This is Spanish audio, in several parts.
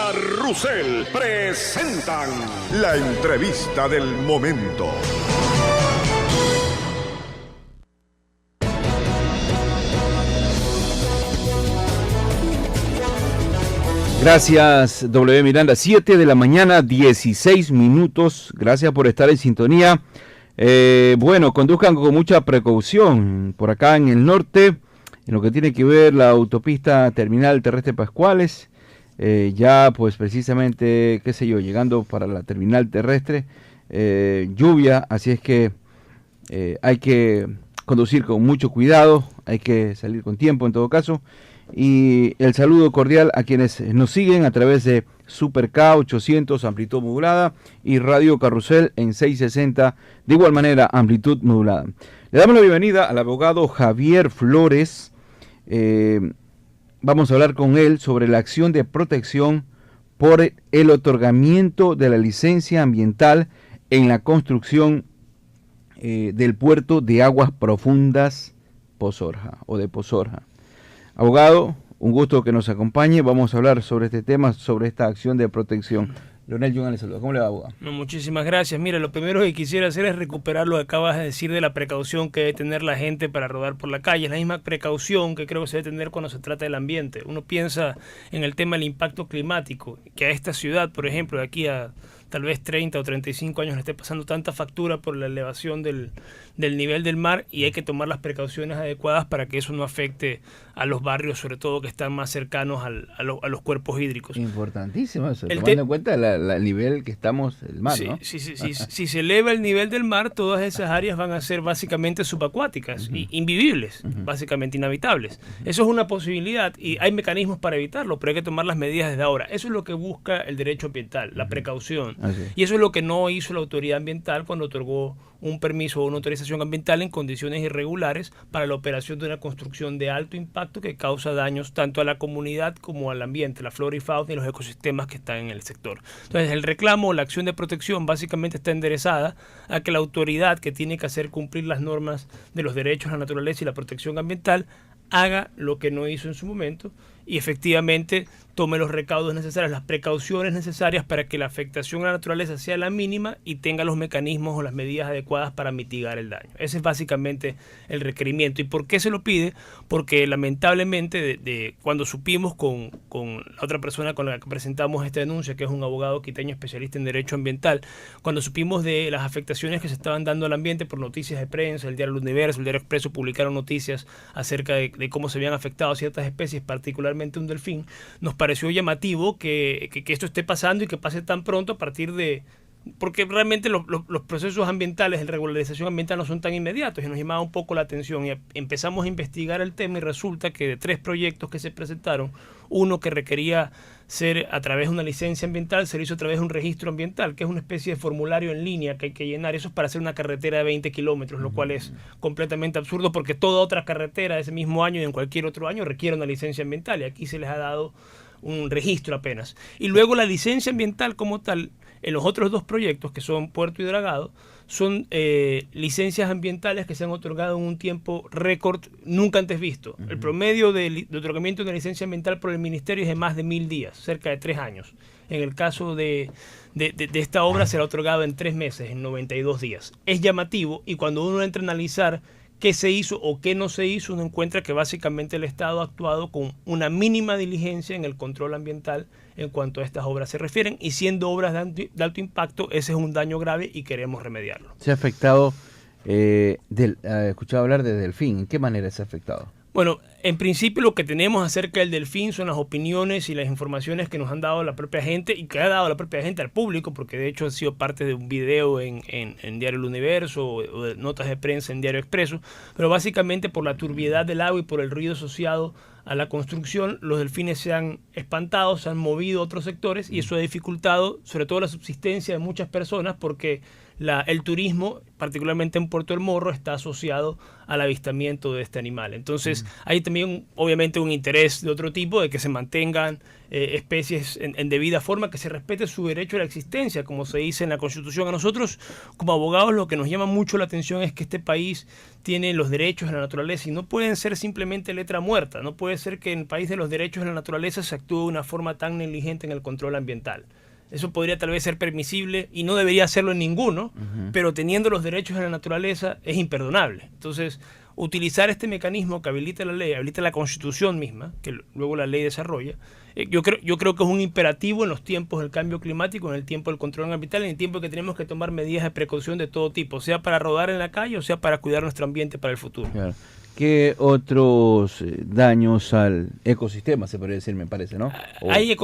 Carrusel presentan la entrevista del momento. Gracias, W. Miranda. 7 de la mañana, 16 minutos. Gracias por estar en sintonía. Bueno, conduzcan con mucha precaución por acá en el norte, en lo que tiene que ver la autopista terminal terrestre Pascuales. Ya pues precisamente, qué sé yo, llegando para la terminal terrestre, lluvia, así es que hay que conducir con mucho cuidado, hay que salir con tiempo en todo caso. Y el saludo cordial a quienes nos siguen a través de Super K 800 amplitud modulada y Radio Carrusel en 660 de igual manera amplitud modulada. Le damos la bienvenida al abogado Javier Flores. Vamos a hablar con él sobre la acción de protección por el otorgamiento de la licencia ambiental en la construcción del puerto de aguas profundas Pozorja o de Pozorja. Abogado, un gusto que nos acompañe. Vamos a hablar sobre este tema, sobre esta acción de protección. Leonel Yugan le saluda. ¿Cómo le va, abogado? Muchísimas gracias. Mira, lo primero que quisiera hacer es recuperar lo que acabas de decir de la precaución que debe tener la gente para rodar por la calle. Es la misma precaución que creo que se debe tener cuando se trata del ambiente. Uno piensa en el tema del impacto climático, que a esta ciudad, por ejemplo, de aquí a tal vez 30 o 35 años le esté pasando tanta factura por la elevación del nivel del mar, y hay que tomar las precauciones adecuadas para que eso no afecte a los barrios, sobre todo que están más cercanos a los cuerpos hídricos. Importantísimo eso, tomando en cuenta el nivel que estamos del mar, sí, ¿no? Sí, si se eleva el nivel del mar, todas esas áreas van a ser básicamente subacuáticas, invivibles, básicamente inhabitables. Eso es una posibilidad y hay mecanismos para evitarlo, pero hay que tomar las medidas desde ahora. Eso es lo que busca el derecho ambiental, la precaución. Y eso es lo que no hizo la autoridad ambiental cuando otorgó un permiso o una autorización ambiental en condiciones irregulares para la operación de una construcción de alto impacto que causa daños tanto a la comunidad como al ambiente, la flora y fauna y los ecosistemas que están en el sector. Entonces, el reclamo, la acción de protección básicamente está enderezada a que la autoridad que tiene que hacer cumplir las normas de los derechos a la naturaleza y la protección ambiental haga lo que no hizo en su momento y efectivamente tome los recaudos necesarios, las precauciones necesarias para que la afectación a la naturaleza sea la mínima y tenga los mecanismos o las medidas adecuadas para mitigar el daño. Ese es básicamente el requerimiento. ¿Y por qué se lo pide? Porque lamentablemente cuando supimos con la otra persona con la que presentamos esta denuncia, que es un abogado quiteño especialista en derecho ambiental, cuando supimos de las afectaciones que se estaban dando al ambiente por noticias de prensa, el diario El Universo, el diario Expreso publicaron noticias acerca de cómo se habían afectado ciertas especies, particularmente un delfín, nos pareció llamativo que esto esté pasando y que pase tan pronto a partir de... Porque realmente los procesos ambientales de regularización ambiental no son tan inmediatos y nos llamaba un poco la atención y empezamos a investigar el tema y resulta que de 3 proyectos que se presentaron, uno que requería ser a través de una licencia ambiental se lo hizo a través de un registro ambiental, que es una especie de formulario en línea que hay que llenar. Eso es para hacer una carretera de 20 kilómetros, lo cual es completamente absurdo porque toda otra carretera de ese mismo año y en cualquier otro año requiere una licencia ambiental y aquí se les ha dado un registro apenas. Y luego la licencia ambiental como tal, en los otros 2 proyectos, que son Puerto y Dragado, son licencias ambientales que se han otorgado en un tiempo récord nunca antes visto. El promedio de otorgamiento de una licencia ambiental por el Ministerio es de más de 1000 días, cerca de 3 años. En el caso de esta obra se la ha otorgado en 3 meses, en 92 días. Es llamativo y cuando uno entra a analizar qué se hizo o qué no se hizo, uno encuentra que básicamente el Estado ha actuado con una mínima diligencia en el control ambiental en cuanto a estas obras se refieren, y siendo obras de alto impacto, ese es un daño grave y queremos remediarlo. Se ha afectado, escuchado hablar de delfín. ¿En qué manera se ha afectado? Bueno, en principio lo que tenemos acerca del delfín son las opiniones y las informaciones que nos han dado la propia gente y que ha dado la propia gente al público, porque de hecho ha sido parte de un video en Diario El Universo o de notas de prensa en Diario Expreso, pero básicamente por la turbiedad del agua y por el ruido asociado a la construcción, los delfines se han espantado, se han movido a otros sectores y eso ha dificultado sobre todo la subsistencia de muchas personas porque el turismo, particularmente en Puerto del Morro, está asociado al avistamiento de este animal. Entonces hay también obviamente un interés de otro tipo de que se mantengan especies en debida forma, que se respete su derecho a la existencia, como se dice en la Constitución. A nosotros como abogados lo que nos llama mucho la atención es que este país tiene los derechos de la naturaleza y no pueden ser simplemente letra muerta. No puede ser que en el país de los derechos de la naturaleza se actúe de una forma tan negligente en el control ambiental. Eso podría tal vez ser permisible y no debería hacerlo en ninguno, pero teniendo los derechos de la naturaleza es imperdonable. Entonces, utilizar este mecanismo que habilita la ley, habilita la Constitución misma, que luego la ley desarrolla, yo creo que es un imperativo en los tiempos del cambio climático, en el tiempo del control ambiental, en el tiempo que tenemos que tomar medidas de precaución de todo tipo, sea para rodar en la calle o sea para cuidar nuestro ambiente para el futuro. Claro. ¿Qué otros daños al ecosistema se podría decir, me parece, no? Hay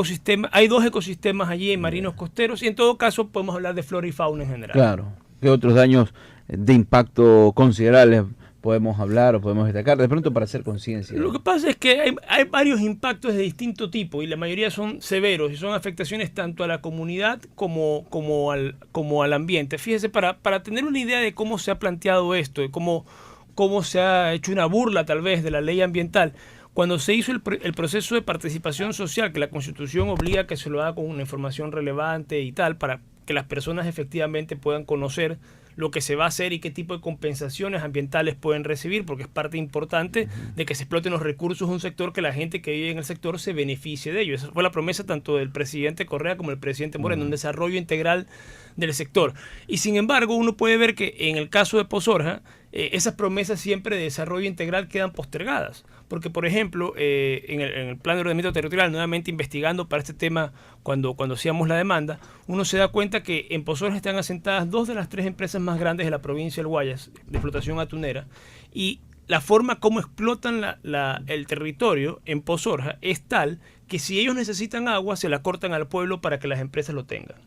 dos ecosistemas allí en marinos costeros y en todo caso podemos hablar de flora y fauna en general. Claro. ¿Qué otros daños de impacto considerables podemos hablar o podemos destacar? De pronto para hacer conciencia. Lo que pasa es que hay varios impactos de distinto tipo y la mayoría son severos y son afectaciones tanto a la comunidad como al ambiente. Fíjese, para tener una idea de cómo se ha planteado esto, de cómo se ha hecho una burla tal vez de la ley ambiental. Cuando se hizo el proceso de participación social, que la Constitución obliga a que se lo haga con una información relevante y tal, para que las personas efectivamente puedan conocer lo que se va a hacer y qué tipo de compensaciones ambientales pueden recibir, porque es parte importante de que se exploten los recursos de un sector, que la gente que vive en el sector se beneficie de ello. Esa fue la promesa tanto del presidente Correa como del presidente Moreno, un desarrollo integral del sector. Y sin embargo, uno puede ver que en el caso de Pozorja, esas promesas siempre de desarrollo integral quedan postergadas. Porque, por ejemplo, en el plan de ordenamiento territorial, nuevamente investigando para este tema cuando hacíamos la demanda, uno se da cuenta que en Pozorja están asentadas 2 de las 3 empresas más grandes de la provincia del Guayas, de explotación atunera, y la forma como explotan el territorio en Pozorja es tal que si ellos necesitan agua, se la cortan al pueblo para que las empresas lo tengan.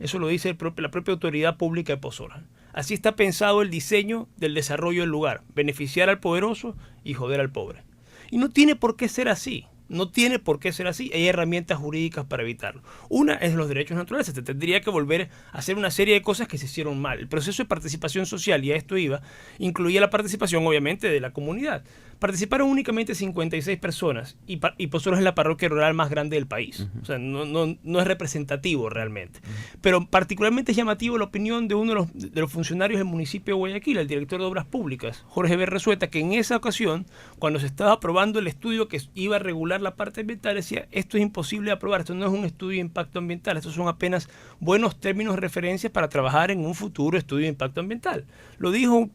Eso lo dice la propia autoridad pública de Pozorja. Así está pensado el diseño del desarrollo del lugar, beneficiar al poderoso y joder al pobre. Y no tiene por qué ser así. No tiene por qué ser así. Hay herramientas jurídicas para evitarlo. Una es los derechos naturales. Se tendría que volver a hacer una serie de cosas que se hicieron mal. El proceso de participación social, y a esto iba, incluía la participación obviamente de la comunidad. Participaron únicamente 56 personas y Pozorja es la parroquia rural más grande del país. O sea, no es representativo realmente. Pero particularmente es llamativo la opinión de uno de los funcionarios del municipio de Guayaquil, el director de Obras Públicas, Jorge B. Resueta, que en esa ocasión, cuando se estaba aprobando el estudio que iba a regular la parte ambiental, decía: esto es imposible de aprobar, esto no es un estudio de impacto ambiental, estos son apenas buenos términos de referencia para trabajar en un futuro estudio de impacto ambiental. Lo dijo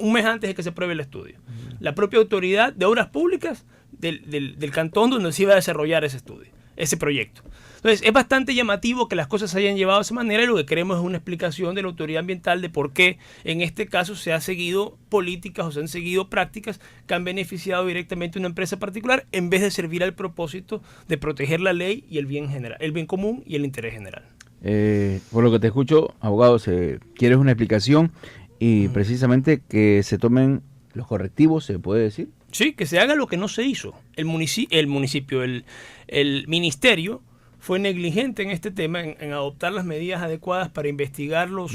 un mes antes de que se apruebe el estudio. La propia autoridad de obras públicas del cantón donde se iba a desarrollar ese estudio, ese proyecto. Entonces, es bastante llamativo que las cosas se hayan llevado de esa manera y lo que queremos es una explicación de la autoridad ambiental de por qué en este caso se ha seguido políticas o se han seguido prácticas que han beneficiado directamente a una empresa particular en vez de servir al propósito de proteger la ley y el bien general, el bien común y el interés general. Por lo que te escucho, abogado, quieres una explicación y precisamente que se tomen los correctivos, ¿se puede decir? Sí, que se haga lo que no se hizo. El ministerio fue negligente en este tema, en adoptar las medidas adecuadas para investigar los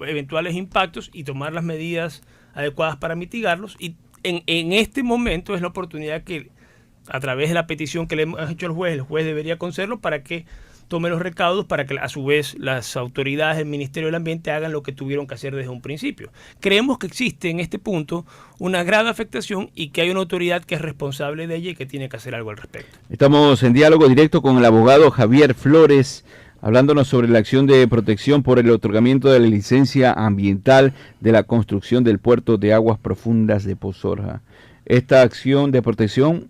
eventuales impactos y tomar las medidas adecuadas para mitigarlos. Y en este momento es la oportunidad que, a través de la petición que le hemos hecho al juez, el juez debería concederlo para que tome los recaudos, para que a su vez las autoridades del Ministerio del Ambiente hagan lo que tuvieron que hacer desde un principio. Creemos que existe en este punto una grave afectación y que hay una autoridad que es responsable de ella y que tiene que hacer algo al respecto. Estamos en diálogo directo con el abogado Javier Flores, hablándonos sobre la acción de protección por el otorgamiento de la licencia ambiental de la construcción del puerto de aguas profundas de Pozorja. Esta acción de protección,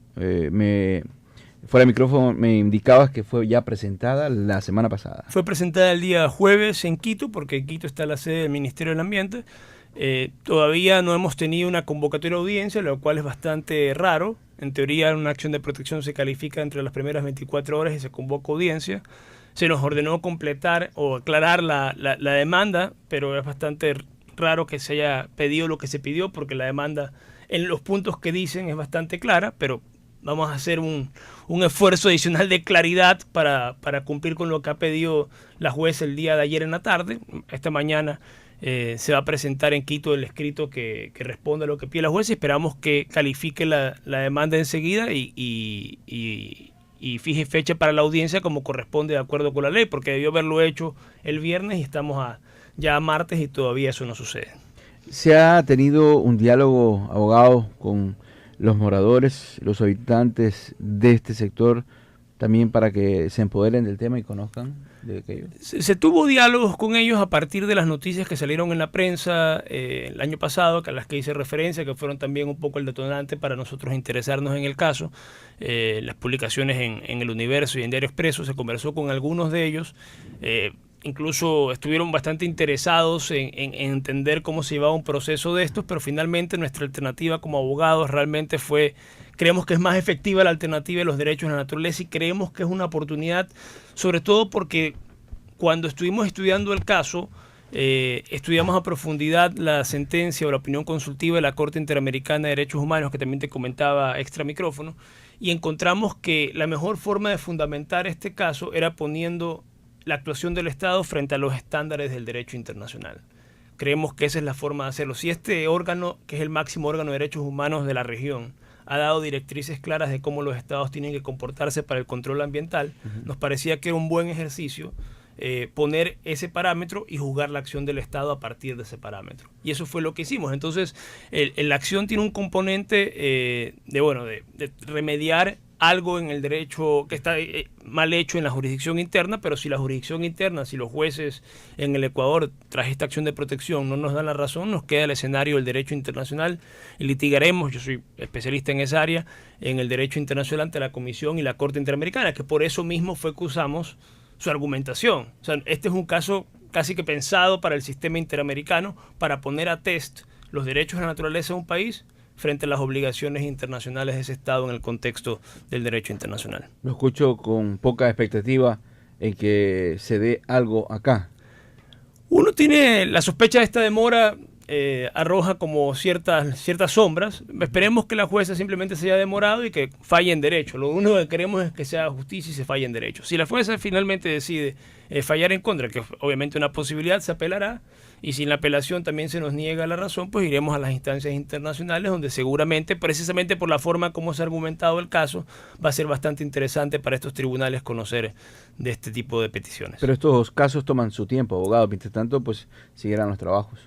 fuera de micrófono me indicabas que fue ya presentada la semana pasada. Fue presentada el día jueves en Quito, porque en Quito está la sede del Ministerio del Ambiente. Todavía no hemos tenido una convocatoria de audiencia, lo cual es bastante raro. En teoría, una acción de protección se califica entre las primeras 24 horas y se convoca audiencia. Se nos ordenó completar o aclarar la demanda, pero es bastante raro que se haya pedido lo que se pidió, porque la demanda en los puntos que dicen es bastante clara, pero vamos a hacer un esfuerzo adicional de claridad para cumplir con lo que ha pedido la jueza el día de ayer en la tarde. Esta mañana se va a presentar en Quito el escrito que responde a lo que pide la jueza y esperamos que califique la demanda enseguida y fije fecha para la audiencia como corresponde de acuerdo con la ley, porque debió haberlo hecho el viernes y estamos ya a martes y todavía eso no sucede. ¿Se ha tenido un diálogo, abogado, con los moradores, los habitantes de este sector, también para que se empoderen del tema y conozcan de aquello? Se tuvo diálogos con ellos a partir de las noticias que salieron en la prensa el año pasado, a las que hice referencia, que fueron también un poco el detonante para nosotros interesarnos en el caso. Las publicaciones en El Universo y en Diario Expreso, se conversó con algunos de ellos. Incluso estuvieron bastante interesados en entender cómo se llevaba un proceso de estos, pero finalmente nuestra alternativa como abogados realmente creemos que es más efectiva la alternativa de los derechos de la naturaleza y creemos que es una oportunidad, sobre todo porque cuando estuvimos estudiando el caso, estudiamos a profundidad la sentencia o la opinión consultiva de la Corte Interamericana de Derechos Humanos, que también te comentaba extra micrófono, y encontramos que la mejor forma de fundamentar este caso era poniendo la actuación del Estado frente a los estándares del derecho internacional. Creemos que esa es la forma de hacerlo. Si este órgano, que es el máximo órgano de derechos humanos de la región, ha dado directrices claras de cómo los estados tienen que comportarse para el control ambiental, nos parecía que era un buen ejercicio poner ese parámetro y juzgar la acción del Estado a partir de ese parámetro. Y eso fue lo que hicimos. Entonces, la acción tiene un componente de remediar algo en el derecho que está mal hecho en la jurisdicción interna, pero si la jurisdicción interna, si los jueces en el Ecuador tras esta acción de protección no nos dan la razón, nos queda el escenario del derecho internacional y litigaremos, yo soy especialista en esa área, en el derecho internacional ante la Comisión y la Corte Interamericana, que por eso mismo fue que usamos su argumentación. O sea, este es un caso casi que pensado para el sistema interamericano para poner a test los derechos de la naturaleza de un país frente a las obligaciones internacionales de ese Estado en el contexto del derecho internacional. Lo escucho con poca expectativa en que se dé algo acá. Uno tiene la sospecha de esta demora, arroja como ciertas sombras. Esperemos que la jueza simplemente se haya demorado y que falle en derecho. Lo único que queremos es que se haga justicia y se falle en derecho. Si la jueza finalmente decide fallar en contra, que obviamente una posibilidad, se apelará. Y si en la apelación también se nos niega la razón, pues iremos a las instancias internacionales, donde seguramente, precisamente por la forma como se ha argumentado el caso, va a ser bastante interesante para estos tribunales conocer de este tipo de peticiones. Pero estos casos toman su tiempo, abogado. Mientras tanto, pues seguirán los trabajos.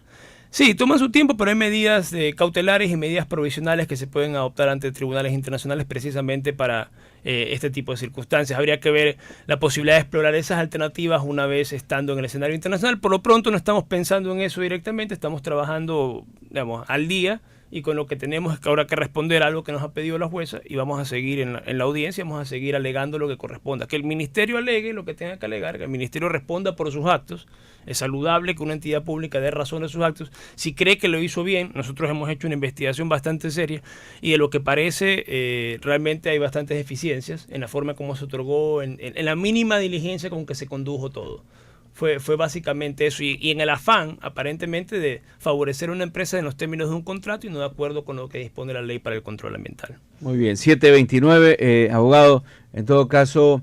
Sí, toman su tiempo, pero hay medidas cautelares y medidas provisionales que se pueden adoptar ante tribunales internacionales precisamente para este tipo de circunstancias. Habría que ver la posibilidad de explorar esas alternativas una vez estando en el escenario internacional. Por lo pronto no estamos pensando en eso directamente, estamos trabajando, digamos, al día, y con lo que tenemos es que habrá que responder a algo que nos ha pedido la jueza y vamos a seguir en la audiencia, vamos a seguir alegando lo que corresponda. Que el ministerio alegue lo que tenga que alegar, que el ministerio responda por sus actos. Es saludable que una entidad pública dé razón de sus actos. Si cree que lo hizo bien, nosotros hemos hecho una investigación bastante seria y de lo que parece realmente hay bastantes deficiencias en la forma como se otorgó, en la mínima diligencia con que se condujo todo. Fue básicamente eso, y en el afán, aparentemente, de favorecer a una empresa en los términos de un contrato y no de acuerdo con lo que dispone la ley para el control ambiental. Muy bien, 729, abogado, en todo caso,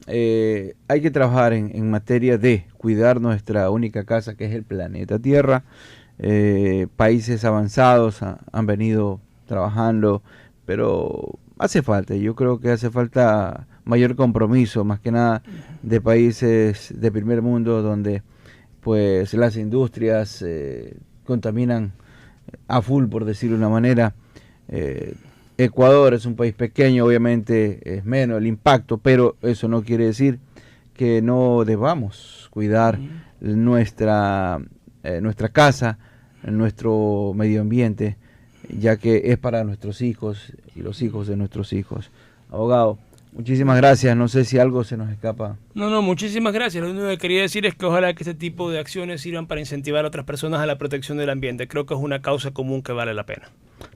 hay que trabajar en materia de cuidar nuestra única casa, que es el planeta Tierra. Países avanzados han venido trabajando, pero hace falta, yo creo que hace falta mayor compromiso, más que nada de países de primer mundo donde pues las industrias contaminan a full, por decirlo de una manera. Ecuador es un país pequeño, obviamente es menos el impacto, pero eso no quiere decir que no debamos cuidar nuestra casa, nuestro medio ambiente, ya que es para nuestros hijos y los hijos de nuestros hijos. Abogado, muchísimas gracias. No sé si algo se nos escapa. No, muchísimas gracias. Lo único que quería decir es que ojalá que este tipo de acciones sirvan para incentivar a otras personas a la protección del ambiente. Creo que es una causa común que vale la pena.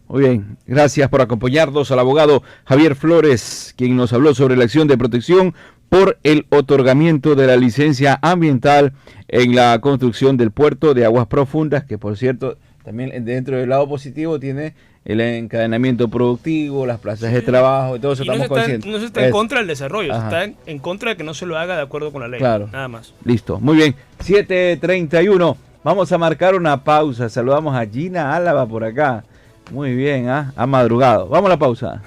Muy bien, gracias por acompañarnos al abogado Javier Flores, quien nos habló sobre la acción de protección por el otorgamiento de la licencia ambiental en la construcción del puerto de aguas profundas, que por cierto, también dentro del lado positivo tiene el encadenamiento productivo, las plazas de trabajo y todo eso, estamos conscientes. No se está en contra del desarrollo, se está en contra de que no se lo haga de acuerdo con la ley. Claro. Nada más. Listo, muy bien. 7:31. Vamos a marcar una pausa. Saludamos a Gina Álava por acá. Muy bien, ha madrugado. Vamos a la pausa.